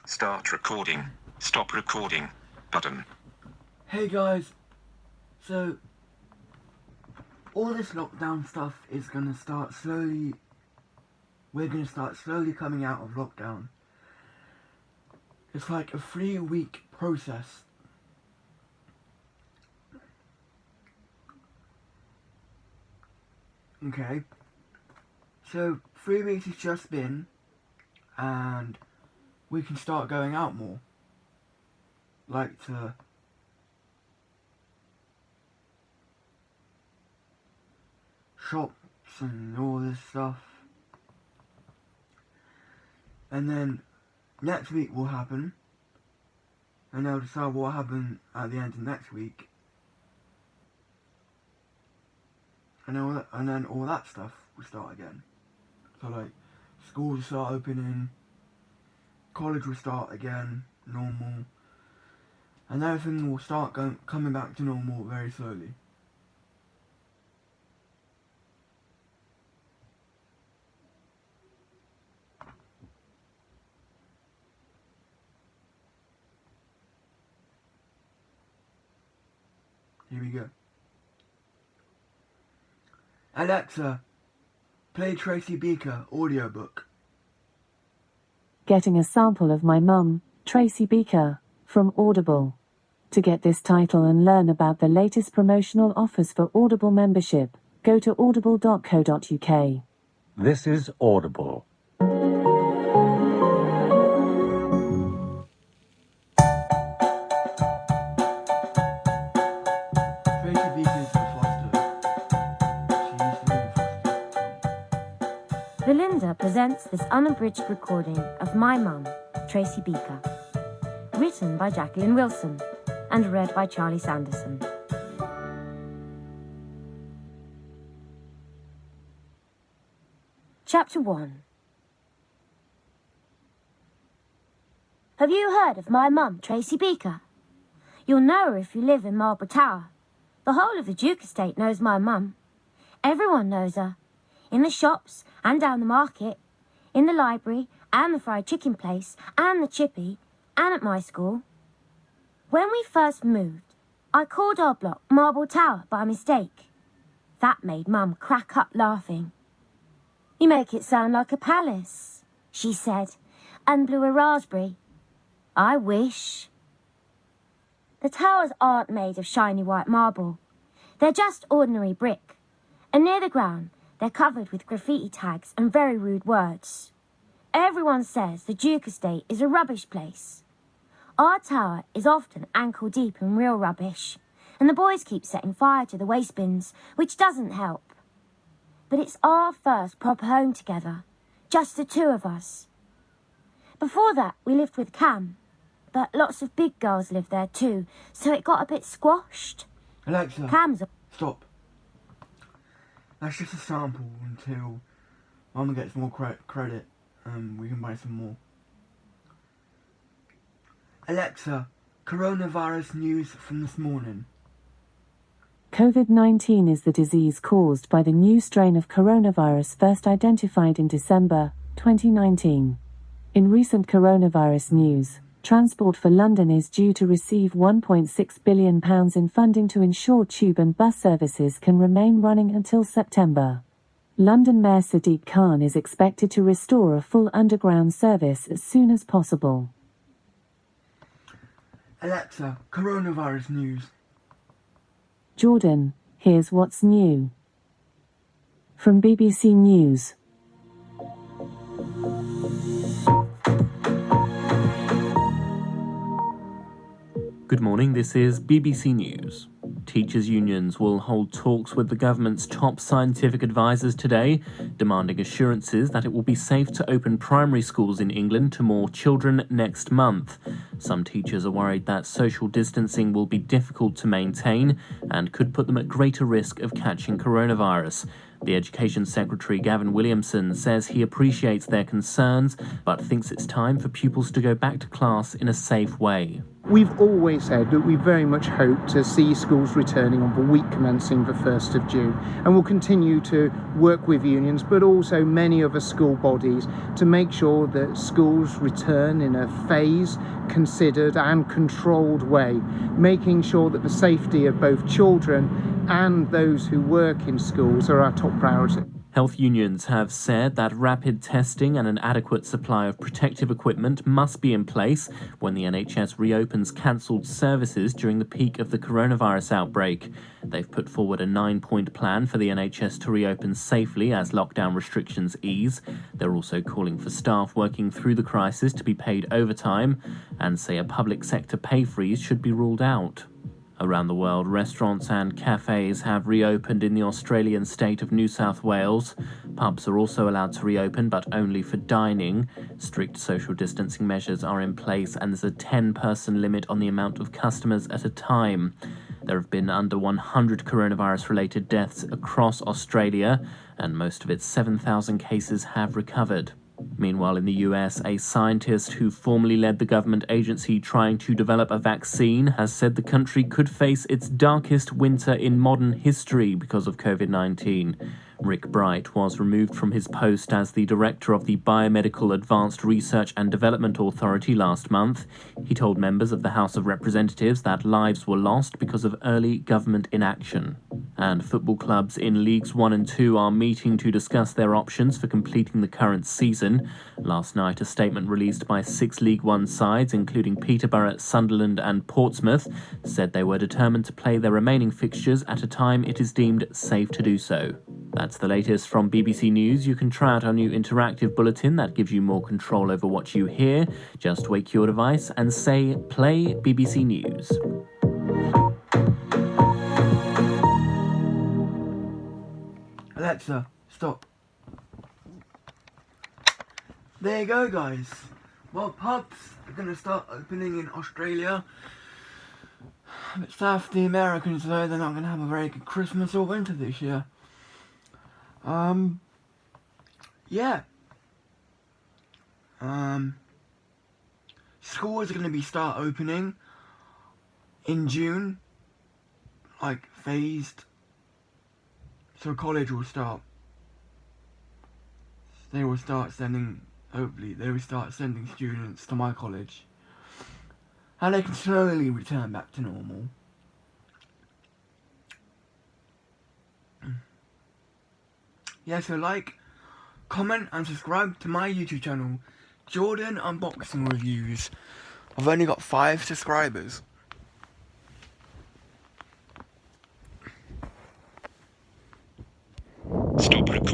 Start recording. Stop recording. Button. Hey guys, so all this lockdown stuff is gonna start slowly. We're gonna start slowly coming out of lockdown. It's like a 3-week process. Okay, so 3 weeks has just been, and we can start going out more. Like to shops and all this stuff. And then next week will happen, and they'll decide what will happen at the end of next week. And then all that stuff will start again. So like, schools will start opening, college will start again, normal. And everything will start coming back to normal very slowly. Here we go. Alexa, play Tracy Beaker audiobook. Getting a sample of My Mum, Tracy Beaker, from Audible. To get this title and learn about the latest promotional offers for Audible membership, go to audible.co.uk. This is Audible. Tracy Beaker is a foster. She used to live in foster. Belinda presents this unabridged recording of My Mum, Tracy Beaker. Written by Jacqueline Wilson and read by Charlie Sanderson. Chapter 1. Have you heard of my mum, Tracy Beaker? You'll know her if you live in Marble Tower. The whole of the Duke estate knows my mum. Everyone knows her. In the shops and down the market, in the library and the fried chicken place and the chippy, and at my school. When we first moved, I called our block Marble Tower by mistake. That made Mum crack up laughing. You make it sound like a palace, she said, and blew a raspberry. I wish. The towers aren't made of shiny white marble. They're just ordinary brick. And near the ground, they're covered with graffiti tags and very rude words. Everyone says the Duke estate is a rubbish place. Our tower is often ankle deep in real rubbish, and the boys keep setting fire to the waste bins, which doesn't help. But it's our first proper home together, just the two of us. Before that, we lived with Cam, but lots of big girls lived there too, so it got a bit squashed. Alexa, Cam's a... stop. That's just a sample until Mama gets more credit and we can buy some more. Alexa, coronavirus news from this morning. COVID-19 is the disease caused by the new strain of coronavirus first identified in December 2019. In recent coronavirus news, Transport for London is due to receive £1.6 billion in funding to ensure tube and bus services can remain running until September. London Mayor Sadiq Khan is expected to restore a full underground service as soon as possible. Alexa, coronavirus news. Jordan, here's what's new. From BBC News. Good morning, this is BBC News. Teachers' unions will hold talks with the government's top scientific advisors today, demanding assurances that it will be safe to open primary schools in England to more children next month. Some teachers are worried that social distancing will be difficult to maintain and could put them at greater risk of catching coronavirus. The Education Secretary, Gavin Williamson, says he appreciates their concerns, but thinks it's time for pupils to go back to class in a safe way. We've always said that we very much hope to see schools returning on the week commencing the 1st of June, and we'll continue to work with unions but also many other school bodies to make sure that schools return in a phased, considered and controlled way, making sure that the safety of both children and those who work in schools are our top priority. Health unions have said that rapid testing and an adequate supply of protective equipment must be in place when the NHS reopens cancelled services during the peak of the coronavirus outbreak. They've put forward a 9-point plan for the NHS to reopen safely as lockdown restrictions ease. They're also calling for staff working through the crisis to be paid overtime and say a public sector pay freeze should be ruled out. Around the world, restaurants and cafes have reopened in the Australian state of New South Wales. Pubs are also allowed to reopen, but only for dining. Strict social distancing measures are in place, and there's a 10-person limit on the amount of customers at a time. There have been under 100 coronavirus-related deaths across Australia, and most of its 7,000 cases have recovered. Meanwhile, in the US, a scientist who formerly led the government agency trying to develop a vaccine has said the country could face its darkest winter in modern history because of COVID-19. Rick Bright was removed from his post as the director of the Biomedical Advanced Research and Development Authority last month. He told members of the House of Representatives that lives were lost because of early government inaction. And football clubs in Leagues 1 and 2 are meeting to discuss their options for completing the current season. Last night, a statement released by 6 League 1 sides, including Peterborough, Sunderland and Portsmouth, said they were determined to play their remaining fixtures at a time it is deemed safe to do so. That's the latest from BBC News. You can try out our new interactive bulletin that gives you more control over what you hear. Just wake your device and say, "Play BBC News." Alexa, stop. There you go, guys. Well, pubs are going to start opening in Australia. But south of the Americans, though, they're not going to have a very good Christmas or winter this year. Yeah. Schools are going to be start opening in June, like phased. So college will start. They will start sending, hopefully, they will start sending students to my college. And they can slowly return back to normal. Yeah, so like, comment and subscribe to my YouTube channel, Jordan Unboxing Reviews. I've only got 5 subscribers. Stop recording.